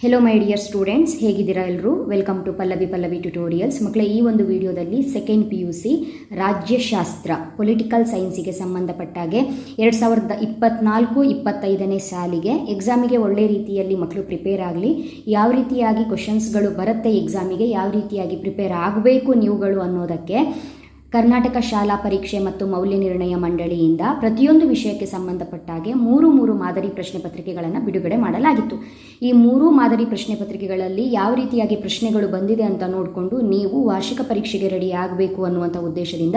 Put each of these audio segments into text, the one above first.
Hello my dear students, ಹೇಗಿದ್ದೀರಾ ಎಲ್ಲರೂ? Welcome to Pallavi tutorials. ಮಕ್ಕಳೇ, ಈ ಒಂದು ವಿಡಿಯೋದಲ್ಲಿ ಸೆಕೆಂಡ್ PUC ರಾಜ್ಯಶಾಸ್ತ್ರ ಪೊಲಿಟಿಕಲ್ ಸೈನ್ಸಿಗೆ ಸಂಬಂಧಪಟ್ಟಾಗೆ 2024-25ನೇ ಸಾಲಿಗೆ ಎಕ್ಸಾಮಿಗೆ ಒಳ್ಳೆ ರೀತಿಯಲ್ಲಿ ಮಕ್ಕಳು ಪ್ರಿಪೇರ್ ಆಗಲಿ, ಯಾವ ರೀತಿಯಾಗಿ ಕ್ವಶನ್ಸ್ಗಳು ಬರುತ್ತೆ ಎಕ್ಸಾಮಿಗೆ, ಯಾವ ರೀತಿಯಾಗಿ ಪ್ರಿಪೇರ್ ಆಗಬೇಕು ನೀವುಗಳು ಅನ್ನೋದಕ್ಕೆ ಕರ್ನಾಟಕ ಶಾಲಾ ಪರೀಕ್ಷೆ ಮತ್ತು ಮೌಲ್ಯ ನಿರ್ಣಯ ಮಂಡಳಿಯಿಂದ ಪ್ರತಿಯೊಂದು ವಿಷಯಕ್ಕೆ ಸಂಬಂಧಪಟ್ಟಾಗೆ ಮೂರು ಮಾದರಿ ಪ್ರಶ್ನೆ ಪತ್ರಿಕೆಗಳನ್ನು ಬಿಡುಗಡೆ ಮಾಡಲಾಗಿತ್ತು. ಈ 3 ಮಾದರಿ ಪ್ರಶ್ನೆ ಪತ್ರಿಕೆಗಳಲ್ಲಿ ಯಾವ ರೀತಿಯಾಗಿ ಪ್ರಶ್ನೆಗಳು ಬಂದಿದೆ ಅಂತ ನೋಡಿಕೊಂಡು ನೀವು ವಾರ್ಷಿಕ ಪರೀಕ್ಷೆಗೆ ರೆಡಿ ಆಗಬೇಕು ಅನ್ನುವಂಥ ಉದ್ದೇಶದಿಂದ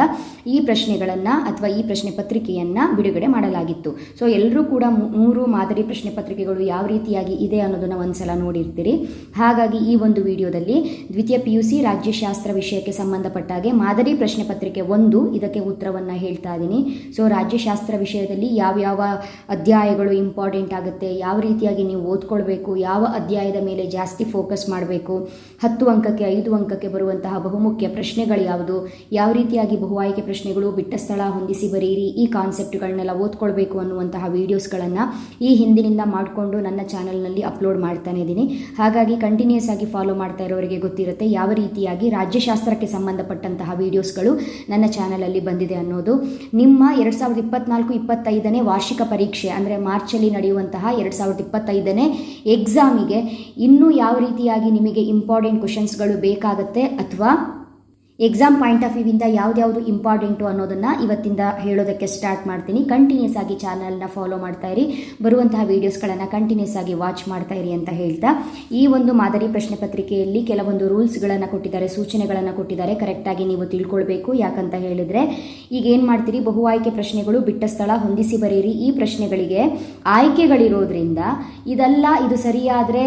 ಈ ಪ್ರಶ್ನೆಗಳನ್ನು ಅಥವಾ ಈ ಪ್ರಶ್ನೆ ಪತ್ರಿಕೆಯನ್ನು ಬಿಡುಗಡೆ ಮಾಡಲಾಗಿತ್ತು. ಸೊ ಎಲ್ಲರೂ ಕೂಡ 3 ಮಾದರಿ ಪ್ರಶ್ನೆ ಪತ್ರಿಕೆಗಳು ಯಾವ ರೀತಿಯಾಗಿ ಇದೆ ಅನ್ನೋದನ್ನು ಒಂದ್ಸಲ ನೋಡಿರ್ತೀರಿ. ಹಾಗಾಗಿ ಈ ಒಂದು ವಿಡಿಯೋದಲ್ಲಿ ದ್ವಿತೀಯ PUC ರಾಜ್ಯಶಾಸ್ತ್ರ ವಿಷಯಕ್ಕೆ ಸಂಬಂಧಪಟ್ಟಾಗೆ ಮಾದರಿ ಪ್ರಶ್ನೆ ಪತ್ರಿಕೆ 1 ಇದಕ್ಕೆ ಉತ್ತರವನ್ನು ಹೇಳ್ತಾ ಇದ್ದೀನಿ. ಸೊ ರಾಜ್ಯಶಾಸ್ತ್ರ ವಿಷಯದಲ್ಲಿ ಯಾವ ಅಧ್ಯಾಯಗಳು ಇಂಪಾರ್ಟೆಂಟ್ ಆಗುತ್ತೆ, ಯಾವ ರೀತಿಯಾಗಿ ನೀವು ಓದ್ಕೊಳ್ಬೇಕು, ಯಾವ ಅಧ್ಯಾಯದ ಮೇಲೆ ಜಾಸ್ತಿ ಫೋಕಸ್ ಮಾಡಬೇಕು, 10 ಅಂಕಕ್ಕೆ 5 ಅಂಕಕ್ಕೆ ಬರುವಂತಹ ಬಹುಮುಖ್ಯ ಪ್ರಶ್ನೆಗಳು ಯಾವುದು, ಯಾವ ರೀತಿಯಾಗಿ ಬಹು ಆಯ್ಕೆ ಪ್ರಶ್ನೆಗಳು, ಬಿಟ್ಟ ಸ್ಥಳ ಹೊಂದಿಸಿ ಬರೀರಿ, ಈ ಕಾನ್ಸೆಪ್ಟ್ಗಳನ್ನೆಲ್ಲ ಓದ್ಕೊಳ್ಬೇಕು ಅನ್ನುವಂತಹ ವೀಡಿಯೋಸ್ಗಳನ್ನು ಈ ಹಿಂದಿನಿಂದ ಮಾಡಿಕೊಂಡು ನನ್ನ ಚಾನಲ್ನಲ್ಲಿ ಅಪ್ಲೋಡ್ ಮಾಡ್ತಾನೆ ಇದ್ದೀನಿ. ಹಾಗಾಗಿ ಕಂಟಿನ್ಯೂಸ್ ಆಗಿ ಫಾಲೋ ಮಾಡ್ತಾ ಇರೋರಿಗೆ ಗೊತ್ತಿರುತ್ತೆ ಯಾವ ರೀತಿಯಾಗಿ ರಾಜ್ಯಶಾಸ್ತ್ರಕ್ಕೆ ಸಂಬಂಧಪಟ್ಟಂತಹ ವೀಡಿಯೋಸ್ಗಳು ನನ್ನ ಚಾನಲಲ್ಲಿ ಬಂದಿದೆ ಅನ್ನೋದು. ನಿಮ್ಮ 2024-25ನೇ ವಾರ್ಷಿಕ ಪರೀಕ್ಷೆ ಅಂದರೆ ಮಾರ್ಚಲ್ಲಿ ನಡೆಯುವಂತಹ 2025ನೇ ಎಕ್ಸಾಮಿಗೆ ಇನ್ನೂ ಯಾವ ರೀತಿಯಾಗಿ ನಿಮಗೆ ಇಂಪಾರ್ಟೆಂಟ್ ಕ್ವಶನ್ಸ್ಗಳು ಬೇಕಾಗುತ್ತೆ ಅಥವಾ ಎಕ್ಸಾಮ್ ಪಾಯಿಂಟ್ ಆಫ್ ವ್ಯೂವಿಂದ ಯಾವ್ದು ಇಂಪಾರ್ಟೆಂಟು ಅನ್ನೋದನ್ನು ಇವತ್ತಿಂದ ಹೇಳೋದಕ್ಕೆ ಸ್ಟಾರ್ಟ್ ಮಾಡ್ತೀನಿ. ಕಂಟಿನ್ಯೂಸ್ ಆಗಿ ಚಾನಲ್ನ ಫಾಲೋ ಮಾಡ್ತಾ ಇರಿ, ಬರುವಂತಹ ವೀಡಿಯೋಸ್ಗಳನ್ನು ಕಂಟಿನ್ಯೂಸ್ ಆಗಿ ವಾಚ್ ಮಾಡ್ತಾ ಇರಿ ಅಂತ ಹೇಳ್ತಾ, ಈ ಒಂದು ಮಾದರಿ ಪ್ರಶ್ನೆ ಪತ್ರಿಕೆಯಲ್ಲಿ ಕೆಲವೊಂದು ರೂಲ್ಸ್ಗಳನ್ನು ಕೊಟ್ಟಿದ್ದಾರೆ, ಸೂಚನೆಗಳನ್ನು ಕೊಟ್ಟಿದ್ದಾರೆ, ಕರೆಕ್ಟಾಗಿ ನೀವು ತಿಳ್ಕೊಳ್ಬೇಕು. ಯಾಕಂತ ಹೇಳಿದರೆ ಈಗ ಏನು ಮಾಡ್ತೀರಿ, ಬಹು ಆಯ್ಕೆ ಪ್ರಶ್ನೆಗಳು, ಬಿಟ್ಟ ಸ್ಥಳ ಹೊಂದಿಸಿ ಬರೀರಿ, ಈ ಪ್ರಶ್ನೆಗಳಿಗೆ ಆಯ್ಕೆಗಳಿರೋದ್ರಿಂದ ಇದು ಸರಿಯಾದರೆ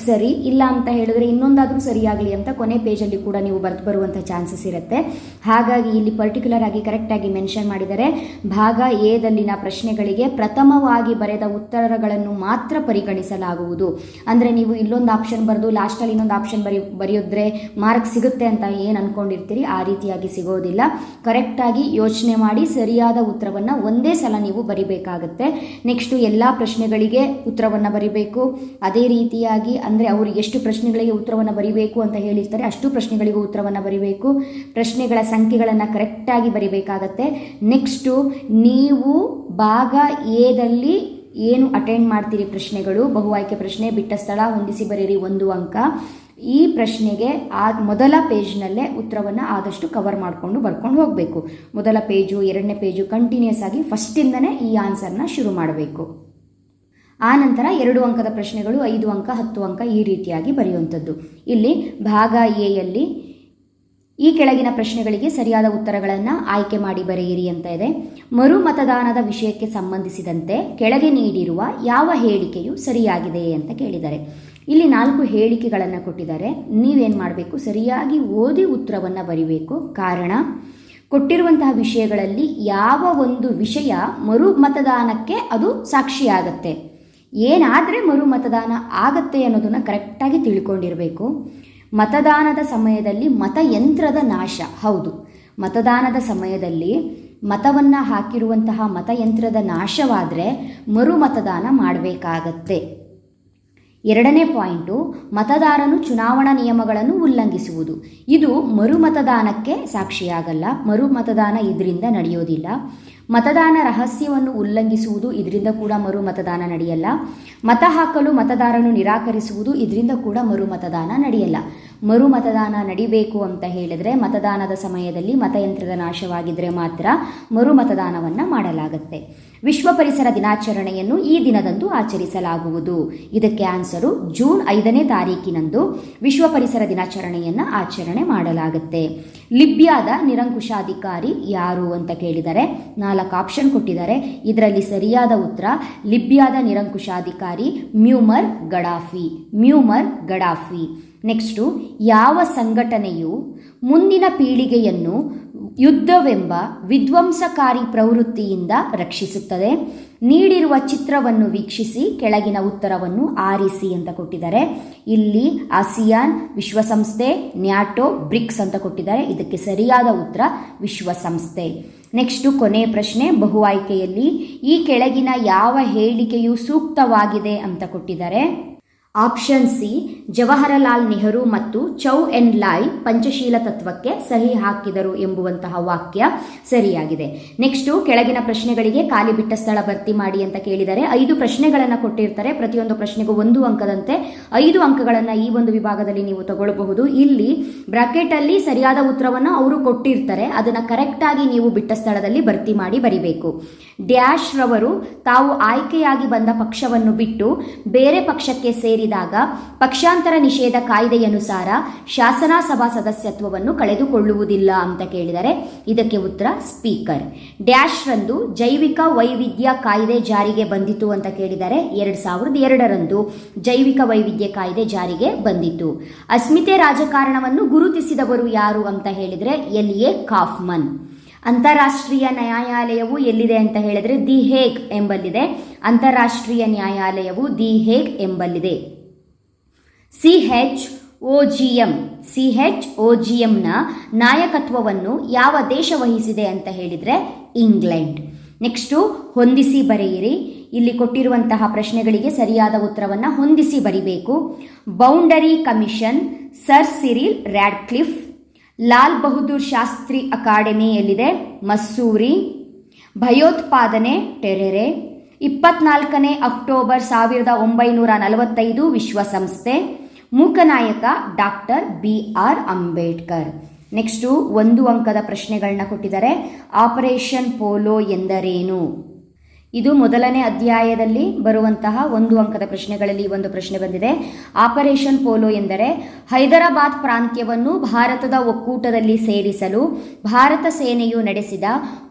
ಸರಿ, ಇಲ್ಲ ಅಂತ ಹೇಳಿದ್ರೆ ಇನ್ನೊಂದಾದರೂ ಸರಿಯಾಗಲಿ ಅಂತ ಕೊನೆ ಪೇಜಲ್ಲಿ ಕೂಡ ನೀವು ಬರುವಂಥ ಚಾನ್ಸಸ್ ಇರುತ್ತೆ. ಹಾಗಾಗಿ ಇಲ್ಲಿ ಪರ್ಟಿಕ್ಯುಲರ್ ಆಗಿ ಕರೆಕ್ಟಾಗಿ ಮೆನ್ಷನ್ ಮಾಡಿದರೆ ಭಾಗ ಎದಲ್ಲಿನ ಪ್ರಶ್ನೆಗಳಿಗೆ ಪ್ರಥಮವಾಗಿ ಬರೆದ ಉತ್ತರಗಳನ್ನು ಮಾತ್ರ ಪರಿಗಣಿಸಲಾಗುವುದು. ಅಂದರೆ ನೀವು ಇಲ್ಲೊಂದು ಆಪ್ಷನ್ ಬರೆದು ಲಾಸ್ಟಲ್ಲಿ ಇನ್ನೊಂದು ಆಪ್ಷನ್ ಬರೆಯೋದ್ರೆ ಮಾರ್ಕ್ ಸಿಗುತ್ತೆ ಅಂತ ಏನು ಅಂದ್ಕೊಂಡಿರ್ತೀರಿ, ಆ ರೀತಿಯಾಗಿ ಸಿಗೋದಿಲ್ಲ. ಕರೆಕ್ಟಾಗಿ ಯೋಚನೆ ಮಾಡಿ ಸರಿಯಾದ ಉತ್ತರವನ್ನು ಒಂದೇ ಸಲ ನೀವು ಬರಿಬೇಕಾಗತ್ತೆ. ನೆಕ್ಸ್ಟು ಎಲ್ಲ ಪ್ರಶ್ನೆಗಳಿಗೆ ಉತ್ತರವನ್ನು ಬರಿಬೇಕು. ಅದೇ ರೀತಿಯಾಗಿ ಅಂದರೆ ಅವರು ಎಷ್ಟು ಪ್ರಶ್ನೆಗಳಿಗೆ ಉತ್ತರವನ್ನು ಬರಿಬೇಕು ಅಂತ ಹೇಳಿರ್ತಾರೆ ಅಷ್ಟು ಪ್ರಶ್ನೆಗಳಿಗೂ ಉತ್ತರವನ್ನು ಬರಿಬೇಕು. ಪ್ರಶ್ನೆಗಳ ಸಂಖ್ಯೆಗಳನ್ನು ಕರೆಕ್ಟಾಗಿ ಬರಿಬೇಕಾಗತ್ತೆ. ನೆಕ್ಸ್ಟು ನೀವು ಭಾಗ ಎದಲ್ಲಿ ಏನು ಅಟೆಂಡ್ ಮಾಡ್ತೀರಿ ಪ್ರಶ್ನೆಗಳು, ಬಹು ಆಯ್ಕೆ ಪ್ರಶ್ನೆ, ಬಿಟ್ಟ ಸ್ಥಳ ಹೊಂದಿಸಿ ಬರೀರಿ 1 ಅಂಕ. ಈ ಪ್ರಶ್ನೆಗೆ ಮೊದಲ ಪೇಜ್ನಲ್ಲೇ ಉತ್ತರವನ್ನು ಆದಷ್ಟು ಕವರ್ ಬರ್ಕೊಂಡು ಹೋಗಬೇಕು. ಮೊದಲ ಪೇಜು, 2ನೇ ಪೇಜು ಕಂಟಿನ್ಯೂಸ್ ಆಗಿ ಫಸ್ಟಿಂದನೇ ಈ ಆನ್ಸರ್ನ ಶುರು ಮಾಡಬೇಕು. ಆ ನಂತರ 2 ಅಂಕದ ಪ್ರಶ್ನೆಗಳು, 5 ಅಂಕ, 10 ಅಂಕ ಈ ರೀತಿಯಾಗಿ ಬರೆಯುವಂಥದ್ದು. ಇಲ್ಲಿ ಭಾಗ ಎಯಲ್ಲಿ ಈ ಕೆಳಗಿನ ಪ್ರಶ್ನೆಗಳಿಗೆ ಸರಿಯಾದ ಉತ್ತರಗಳನ್ನು ಆಯ್ಕೆ ಮಾಡಿ ಬರೆಯಿರಿ ಅಂತ ಇದೆ. ಮರು ಮತದಾನದ ವಿಷಯಕ್ಕೆ ಸಂಬಂಧಿಸಿದಂತೆ ಕೆಳಗೆ ನೀಡಿರುವ ಯಾವ ಹೇಳಿಕೆಯು ಸರಿಯಾಗಿದೆ ಅಂತ ಕೇಳಿದ್ದಾರೆ. ಇಲ್ಲಿ 4 ಹೇಳಿಕೆಗಳನ್ನು ಕೊಟ್ಟಿದ್ದಾರೆ. ನೀವೇನು ಮಾಡಬೇಕು, ಸರಿಯಾಗಿ ಓದಿ ಉತ್ತರವನ್ನು ಬರಿಬೇಕು. ಕಾರಣ, ಕೊಟ್ಟಿರುವಂತಹ ವಿಷಯಗಳಲ್ಲಿ ಯಾವ ಒಂದು ವಿಷಯ ಮರು ಮತದಾನಕ್ಕೆ ಅದು ಸಾಕ್ಷಿಯಾಗತ್ತೆ, ಏನಾದರೆ ಮರು ಮತದಾನ ಆಗತ್ತೆ ಅನ್ನೋದನ್ನು ಕರೆಕ್ಟಾಗಿ ತಿಳ್ಕೊಂಡಿರಬೇಕು. ಮತದಾನದ ಸಮಯದಲ್ಲಿ ಮತಯಂತ್ರದ ನಾಶ, ಹೌದು, ಮತದಾನದ ಸಮಯದಲ್ಲಿ ಮತವನ್ನು ಹಾಕಿರುವಂತಹ ಮತಯಂತ್ರದ ನಾಶವಾದರೆ ಮರು ಮತದಾನ ಮಾಡಬೇಕಾಗತ್ತೆ. 2ನೇ ಪಾಯಿಂಟು, ಮತದಾರನು ಚುನಾವಣಾ ನಿಯಮಗಳನ್ನು ಉಲ್ಲಂಘಿಸುವುದು, ಇದು ಮರು ಮತದಾನಕ್ಕೆ ಸಾಕ್ಷಿಯಾಗಲ್ಲ, ಮರು ಮತದಾನ ಇದರಿಂದ ನಡೆಯೋದಿಲ್ಲ. ಮತದಾನ ರಹಸ್ಯವನ್ನು ಉಲ್ಲಂಘಿಸುವುದು, ಇದರಿಂದ ಕೂಡ ಮರು ಮತದಾನ ನಡೆಯಲ್ಲ. ಮತ ಹಾಕಲು ಮತದಾರನು ನಿರಾಕರಿಸುವುದು, ಇದರಿಂದ ಕೂಡ ಮರು ಮತದಾನ ನಡೆಯಲ್ಲ. ಮರು ಮತದಾನ ನಡಿಬೇಕು ಅಂತ ಹೇಳಿದರೆ ಮತದಾನದ ಸಮಯದಲ್ಲಿ ಮತಯಂತ್ರದ ನಾಶವಾಗಿದ್ದರೆ ಮಾತ್ರ ಮರು ಮತದಾನವನ್ನು ಮಾಡಲಾಗುತ್ತೆ. ವಿಶ್ವ ಪರಿಸರ ದಿನಾಚರಣೆಯನ್ನು ಈ ದಿನದಂದು ಆಚರಿಸಲಾಗುವುದು. ಇದಕ್ಕೆ ಆನ್ಸರು ಜೂನ್ 5ನೇ ತಾರೀಕಿನಂದು ವಿಶ್ವ ಪರಿಸರ ದಿನಾಚರಣೆಯನ್ನು ಆಚರಣೆ ಮಾಡಲಾಗುತ್ತೆ. ಲಿಬಿಯಾದ ನಿರಂಕುಶಾಧಿಕಾರಿ ಯಾರು ಅಂತ ಕೇಳಿದರೆ 4 ಆಪ್ಷನ್ ಕೊಟ್ಟಿದ್ದಾರೆ. ಇದರಲ್ಲಿ ಸರಿಯಾದ ಉತ್ತರ ಲಿಬಿಯಾದ ನಿರಂಕುಶಾಧಿಕಾರಿ ಮ್ಯೂಮರ್ ಗಡಾಫಿ. ನೆಕ್ಸ್ಟು, ಯಾವ ಸಂಘಟನೆಯು ಮುಂದಿನ ಪೀಳಿಗೆಯನ್ನು ಯುದ್ಧವೆಂಬ ವಿಧ್ವಂಸಕಾರಿ ಪ್ರವೃತ್ತಿಯಿಂದ ರಕ್ಷಿಸುತ್ತದೆ? ನೀಡಿರುವ ಚಿತ್ರವನ್ನು ವೀಕ್ಷಿಸಿ ಕೆಳಗಿನ ಉತ್ತರವನ್ನು ಆರಿಸಿ ಅಂತ ಕೊಟ್ಟಿದ್ದಾರೆ. ಇಲ್ಲಿ ಆಸಿಯಾನ್, ವಿಶ್ವಸಂಸ್ಥೆ, ನ್ಯಾಟೋ, ಬ್ರಿಕ್ಸ್ ಅಂತ ಕೊಟ್ಟಿದ್ದಾರೆ. ಇದಕ್ಕೆ ಸರಿಯಾದ ಉತ್ತರ ವಿಶ್ವಸಂಸ್ಥೆ. ನೆಕ್ಸ್ಟು ಕೊನೆಯ ಪ್ರಶ್ನೆ, ಬಹು ಆಯ್ಕೆಯಲ್ಲಿ ಈ ಕೆಳಗಿನ ಯಾವ ಹೇಳಿಕೆಯು ಸೂಕ್ತವಾಗಿದೆ ಅಂತ ಕೊಟ್ಟಿದ್ದಾರೆ. ಆಪ್ಷನ್ ಸಿ, ಜವಾಹರಲಾಲ್ ನೆಹರು ಮತ್ತು ಚೌ ಎನ್ ಲಾಯ್ ಪಂಚಶೀಲ ತತ್ವಕ್ಕೆ ಸಹಿ ಹಾಕಿದರು ಎಂಬುವಂತಹ ವಾಕ್ಯ ಸರಿಯಾಗಿದೆ. ನೆಕ್ಸ್ಟು ಕೆಳಗಿನ ಪ್ರಶ್ನೆಗಳಿಗೆ ಖಾಲಿ ಬಿಟ್ಟ ಸ್ಥಳ ಭರ್ತಿ ಮಾಡಿ ಅಂತ ಕೇಳಿದರೆ 5 ಪ್ರಶ್ನೆಗಳನ್ನು ಕೊಟ್ಟಿರ್ತಾರೆ. ಪ್ರತಿಯೊಂದು ಪ್ರಶ್ನೆಗೂ 1 ಅಂಕದಂತೆ 5 ಅಂಕಗಳನ್ನು ಈ ಒಂದು ವಿಭಾಗದಲ್ಲಿ ನೀವು ತಗೊಳ್ಳಬಹುದು. ಇಲ್ಲಿ ಬ್ರಾಕೆಟ್ ಅಲ್ಲಿ ಸರಿಯಾದ ಉತ್ತರವನ್ನು ಅವರು ಕೊಟ್ಟಿರ್ತಾರೆ, ಅದನ್ನು ಕರೆಕ್ಟ್ ಆಗಿ ನೀವು ಬಿಟ್ಟ ಸ್ಥಳದಲ್ಲಿ ಭರ್ತಿ ಮಾಡಿ ಬರಿಬೇಕು. ಡ್ಯಾಶ್ ರವರು ತಾವು ಆಯ್ಕೆಯಾಗಿ ಬಂದ ಪಕ್ಷವನ್ನು ಬಿಟ್ಟು ಬೇರೆ ಪಕ್ಷಕ್ಕೆ ಸೇರಿದಾಗ ಪಕ್ಷಾಂತರ ನಿಷೇಧ ಕಾಯ್ದೆಯನುಸಾರ ಶಾಸನಸಭಾ ಸದಸ್ಯತ್ವವನ್ನು ಕಳೆದುಕೊಳ್ಳುವುದಿಲ್ಲ ಅಂತ ಕೇಳಿದರೆ ಇದಕ್ಕೆ ಉತ್ತರ ಸ್ಪೀಕರ್. ಡ್ಯಾಶ್ ರಂದು ಜೈವಿಕ ವೈವಿಧ್ಯ ಕಾಯ್ದೆ ಜಾರಿಗೆ ಬಂದಿತು ಅಂತ ಕೇಳಿದರೆ 2002ರಂದು ಜೈವಿಕ ವೈವಿಧ್ಯ ಕಾಯ್ದೆ ಜಾರಿಗೆ ಬಂದಿತು. ಅಸ್ಮಿತೆ ರಾಜಕಾರಣವನ್ನು ಗುರುತಿಸಿದವರು ಯಾರು ಅಂತ ಹೇಳಿದರೆ ಎಲ್.ಎ. ಕಾಫ್ಮನ್. ಅಂತಾರಾಷ್ಟ್ರೀಯ ನ್ಯಾಯಾಲಯವು ಎಲ್ಲಿದೆ ಅಂತ ಹೇಳಿದರೆ ದಿ ಹೇಗ್ ಎಂಬಲ್ಲಿದೆ. ಅಂತಾರಾಷ್ಟ್ರೀಯ ನ್ಯಾಯಾಲಯವು ದಿ ಹೇಗ್ ಎಂಬಲ್ಲಿದೆ. CHOGMನ ನಾಯಕತ್ವವನ್ನು ಯಾವ ದೇಶ ವಹಿಸಿದೆ ಅಂತ ಹೇಳಿದರೆ ಇಂಗ್ಲೆಂಡ್. ನೆಕ್ಸ್ಟು ಹೊಂದಿಸಿ ಬರೆಯಿರಿ. ಇಲ್ಲಿ ಕೊಟ್ಟಿರುವಂತಹ ಪ್ರಶ್ನೆಗಳಿಗೆ ಸರಿಯಾದ ಉತ್ತರವನ್ನು ಹೊಂದಿಸಿ ಬರಿಬೇಕು. Boundary commission sir Cyril Radcliffe. Lal Bahadur Shastri academy ಎಲ್ಲಿದೆ? ಮಸ್ಸೂರಿ. ಭಯೋತ್ಪಾದನೆ ಟೆರರೆ. 24ನೇ ಅಕ್ಟೋಬರ್ 1945 ವಿಶ್ವಸಂಸ್ಥೆ. Mooknayak doctor BR Ambedkar. Next 1 ಅಂಕದ ಪ್ರಶ್ನೆಗಳನ್ನ ಕೊಟ್ಟಿದ್ದಾರೆ. ಆಪರೇಷನ್ ಪೋಲೋ ಎಂದರೇನು? ಇದು ಮೊದಲನೇ ಅಧ್ಯಾಯದಲ್ಲಿ ಬರುವಂತಹ 1 ಅಂಕದ ಪ್ರಶ್ನೆಗಳಲ್ಲಿ ಒಂದು ಪ್ರಶ್ನೆ ಬಂದಿದೆ. ಆಪರೇಷನ್ ಪೋಲೋ ಎಂದರೆ ಹೈದರಾಬಾದ್ ಪ್ರಾಂತ್ಯವನ್ನು ಭಾರತದ ಒಕ್ಕೂಟದಲ್ಲಿ ಸೇರಿಸಲು ಭಾರತ ಸೇನೆಯು ನಡೆಸಿದ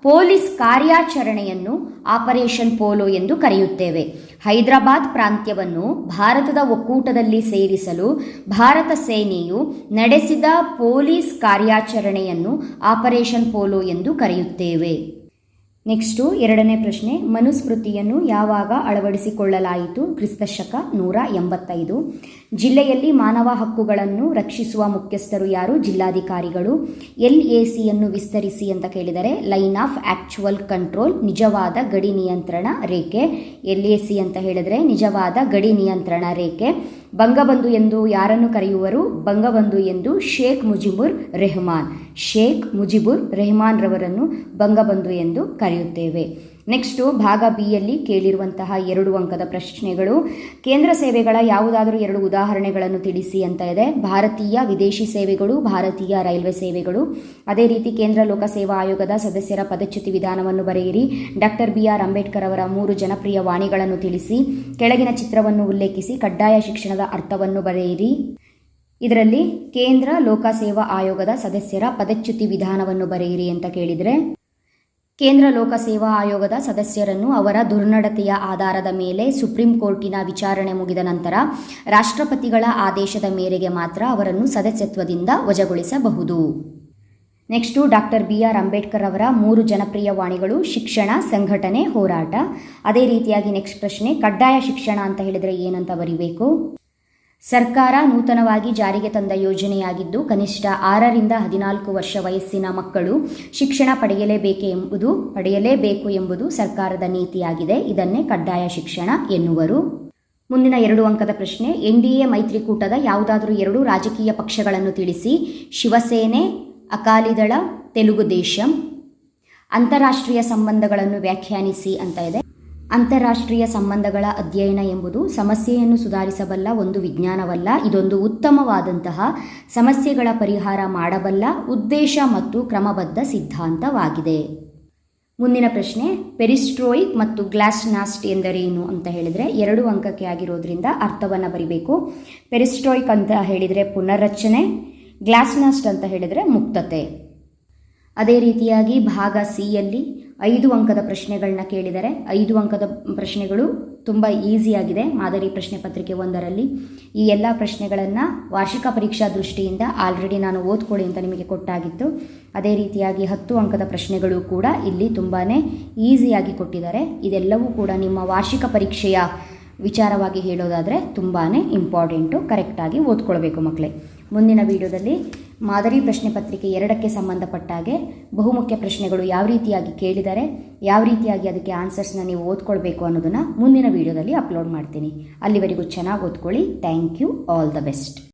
ಪೊಲೀಸ್ ಕಾರ್ಯಾಚರಣೆಯನ್ನು ಆಪರೇಷನ್ ಪೋಲೋ ಎಂದು ಕರೆಯುತ್ತೇವೆ. ಹೈದರಾಬಾದ್ ಪ್ರಾಂತ್ಯವನ್ನು ಭಾರತದ ಒಕ್ಕೂಟದಲ್ಲಿ ಸೇರಿಸಲು ಭಾರತ ಸೇನೆಯು ನಡೆಸಿದ ಪೊಲೀಸ್ ಕಾರ್ಯಾಚರಣೆಯನ್ನು ಆಪರೇಷನ್ ಪೋಲೋ ಎಂದು ಕರೆಯುತ್ತೇವೆ. ನೆಕ್ಸ್ಟು 2ನೇ ಪ್ರಶ್ನೆ. ಮನುಸ್ಮೃತಿಯನ್ನು ಯಾವಾಗ ಅಳವಡಿಸಿಕೊಳ್ಳಲಾಯಿತು? ಕ್ರಿಸ್ತಶಕ 185. ಜಿಲ್ಲೆಯಲ್ಲಿ ಮಾನವ ಹಕ್ಕುಗಳನ್ನು ರಕ್ಷಿಸುವ ಮುಖ್ಯಸ್ಥರು ಯಾರು? ಜಿಲ್ಲಾಧಿಕಾರಿಗಳು. LACಯನ್ನು ವಿಸ್ತರಿಸಿ ಅಂತ ಕೇಳಿದರೆ ಲೈನ್ ಆಫ್ ಆಕ್ಚುವಲ್ ಕಂಟ್ರೋಲ್, ನಿಜವಾದ ಗಡಿ ನಿಯಂತ್ರಣ ರೇಖೆ. LAC ಅಂತ ಹೇಳಿದರೆ ನಿಜವಾದ ಗಡಿ ನಿಯಂತ್ರಣ ರೇಖೆ. ಬಂಗಬಂಧು ಎಂದು ಯಾರನ್ನು ಕರೆಯುವರು? ಬಂಗಬಂಧು ಎಂದು ಶೇಖ್ ಮುಜಿಬುರ್ ರೆಹಮಾನ್ ರವರನ್ನು ಬಂಗಬಂಧು ಎಂದು ಕರೆಯುತ್ತೇವೆ. ನೆಕ್ಸ್ಟು ಭಾಗ ಬಿಯಲ್ಲಿ ಕೇಳಿರುವಂತಹ 2 ಅಂಕದ ಪ್ರಶ್ನೆಗಳು. ಕೇಂದ್ರ ಸೇವೆಗಳ ಯಾವುದಾದರೂ 2 ಉದಾಹರಣೆಗಳನ್ನು ತಿಳಿಸಿ ಅಂತ ಇದೆ. ಭಾರತೀಯ ವಿದೇಶಿ ಸೇವೆಗಳು, ಭಾರತೀಯ ರೈಲ್ವೆ ಸೇವೆಗಳು. ಅದೇ ರೀತಿ ಕೇಂದ್ರ ಲೋಕಸೇವಾ ಆಯೋಗದ ಸದಸ್ಯರ ಪದಚ್ಯುತಿ ವಿಧಾನವನ್ನು ಬರೆಯಿರಿ. ಡಾಕ್ಟರ್ BR ಅಂಬೇಡ್ಕರ್ ಅವರ 3 ಜನಪ್ರಿಯ ವಾಣಿಗಳನ್ನು ತಿಳಿಸಿ. ಕೆಳಗಿನ ಚಿತ್ರವನ್ನು ಉಲ್ಲೇಖಿಸಿ ಕಡ್ಡಾಯ ಶಿಕ್ಷಣದ ಅರ್ಥವನ್ನು ಬರೆಯಿರಿ. ಇದರಲ್ಲಿ ಕೇಂದ್ರ ಲೋಕಸೇವಾ ಆಯೋಗದ ಸದಸ್ಯರ ಪದಚ್ಯುತಿ ವಿಧಾನವನ್ನು ಬರೆಯಿರಿ ಅಂತ ಕೇಳಿದರೆ, ಕೇಂದ್ರ ಲೋಕಸೇವಾ ಆಯೋಗದ ಸದಸ್ಯರನ್ನು ಅವರ ದುರ್ನಡತೆಯ ಆಧಾರದ ಮೇಲೆ ಸುಪ್ರೀಂ ಕೋರ್ಟಿನ ವಿಚಾರಣೆ ಮುಗಿದ ನಂತರ ರಾಷ್ಟ್ರಪತಿಗಳ ಆದೇಶದ ಮೇರೆಗೆ ಮಾತ್ರ ಅವರನ್ನು ಸದಸ್ಯತ್ವದಿಂದ ವಜಾಗೊಳಿಸಬಹುದು. ನೆಕ್ಸ್ಟು ಡಾಕ್ಟರ್ BR ಅಂಬೇಡ್ಕರ್ ಅವರ 3 ಜನಪ್ರಿಯ ವಾಣಿಗಳು. ಶಿಕ್ಷಣ, ಸಂಘಟನೆ, ಹೋರಾಟ. ಅದೇ ರೀತಿಯಾಗಿ ನೆಕ್ಸ್ಟ್ ಪ್ರಶ್ನೆ. ಕಡ್ಡಾಯ ಶಿಕ್ಷಣ ಅಂತ ಹೇಳಿದರೆ ಏನಂತ ಬರಿಬೇಕು? ಸರ್ಕಾರ ನೂತನವಾಗಿ ಜಾರಿಗೆ ತಂದ ಯೋಜನೆಯಾಗಿದ್ದು ಕನಿಷ್ಠ 6ರಿಂದ 14 ವರ್ಷ ವಯಸ್ಸಿನ ಮಕ್ಕಳು ಶಿಕ್ಷಣ ಪಡೆಯಲೇಬೇಕು ಎಂಬುದು ಸರ್ಕಾರದ ನೀತಿಯಾಗಿದೆ. ಇದನ್ನೇ ಕಡ್ಡಾಯ ಶಿಕ್ಷಣ ಎನ್ನುವರು. ಮುಂದಿನ 2 ಅಂಕದ ಪ್ರಶ್ನೆ. NDA ಮೈತ್ರಿಕೂಟದ ಯಾವುದಾದರೂ 2 ರಾಜಕೀಯ ಪಕ್ಷಗಳನ್ನು ತಿಳಿಸಿ. ಶಿವಸೇನೆ, ಅಕಾಲಿದಳ, ತೆಲುಗು ದೇಶಂ. ಅಂತಾರಾಷ್ಟ್ರೀಯ ಸಂಬಂಧಗಳನ್ನು ವ್ಯಾಖ್ಯಾನಿಸಿ ಅಂತ ಇದೆ. ಅಂತಾರಾಷ್ಟ್ರೀಯ ಸಂಬಂಧಗಳ ಅಧ್ಯಯನ ಎಂಬುದು ಸಮಸ್ಯೆಯನ್ನು ಸುಧಾರಿಸಬಲ್ಲ ಒಂದು ವಿಜ್ಞಾನವಲ್ಲ. ಇದೊಂದು ಉತ್ತಮವಾದಂತಹ ಸಮಸ್ಯೆಗಳ ಪರಿಹಾರ ಮಾಡಬಲ್ಲ ಉದ್ದೇಶ ಮತ್ತು ಕ್ರಮಬದ್ಧ ಸಿದ್ಧಾಂತವಾಗಿದೆ. ಮುಂದಿನ ಪ್ರಶ್ನೆ. ಪೆರಿಸ್ಟ್ರೋಯಿಕ್ ಮತ್ತು ಗ್ಲಾಸ್ನಾಸ್ಟ್ ಎಂದರೇನು ಅಂತ ಹೇಳಿದರೆ 2 ಅಂಕಕ್ಕೆ ಆಗಿರೋದ್ರಿಂದ ಅರ್ಥವನ್ನು ಬರಿಬೇಕು. ಪೆರಿಸ್ಟ್ರೋಯಿಕ್ ಅಂತ ಹೇಳಿದರೆ ಪುನರ್ರಚನೆ, ಗ್ಲಾಸ್ನಾಸ್ಟ್ ಅಂತ ಹೇಳಿದರೆ ಮುಕ್ತತೆ. ಅದೇ ರೀತಿಯಾಗಿ ಭಾಗ ಸಿಯಲ್ಲಿ 5 ಅಂಕದ ಪ್ರಶ್ನೆಗಳನ್ನ ಕೇಳಿದರೆ 5 ಅಂಕದ ಪ್ರಶ್ನೆಗಳು ತುಂಬ ಈಸಿಯಾಗಿದೆ. ಮಾದರಿ ಪ್ರಶ್ನೆ ಪತ್ರಿಕೆ 1ರಲ್ಲಿ ಈ ಎಲ್ಲ ಪ್ರಶ್ನೆಗಳನ್ನು ವಾರ್ಷಿಕ ಪರೀಕ್ಷಾ ದೃಷ್ಟಿಯಿಂದ ಆಲ್ರೆಡಿ ನಾನು ಓದ್ಕೊಳ್ಳಿ ಅಂತ ನಿಮಗೆ ಕೊಟ್ಟಾಗಿತ್ತು. ಅದೇ ರೀತಿಯಾಗಿ 10 ಅಂಕದ ಪ್ರಶ್ನೆಗಳು ಕೂಡ ಇಲ್ಲಿ ತುಂಬಾ ಈಸಿಯಾಗಿ ಕೊಟ್ಟಿದ್ದಾರೆ. ಇದೆಲ್ಲವೂ ಕೂಡ ನಿಮ್ಮ ವಾರ್ಷಿಕ ಪರೀಕ್ಷೆಯ ವಿಚಾರವಾಗಿ ಹೇಳೋದಾದರೆ ತುಂಬಾ ಇಂಪಾರ್ಟೆಂಟು. ಕರೆಕ್ಟಾಗಿ ಓದ್ಕೊಳ್ಬೇಕು ಮಕ್ಕಳೇ. ಮುಂದಿನ ವಿಡಿಯೋದಲ್ಲಿ ಮಾದರಿ ಪ್ರಶ್ನೆ ಪತ್ರಿಕೆ 2ಕ್ಕೆ ಸಂಬಂಧಪಟ್ಟ ಹಾಗೆ ಬಹುಮುಖ್ಯ ಪ್ರಶ್ನೆಗಳು ಯಾವ ರೀತಿಯಾಗಿ ಕೇಳಿದ್ದಾರೆ, ಯಾವ ರೀತಿಯಾಗಿ ಅದಕ್ಕೆ ಆನ್ಸರ್ಸ್ನ ನೀವು ಓದ್ಕೊಳ್ಬೇಕು ಅನ್ನೋದನ್ನು ಮುಂದಿನ ವಿಡಿಯೋದಲ್ಲಿ ಅಪ್ಲೋಡ್ ಮಾಡ್ತೀನಿ. ಅಲ್ಲಿವರೆಗೂ ಚೆನ್ನಾಗಿ ಓದ್ಕೊಳ್ಳಿ. Thank you. All the best.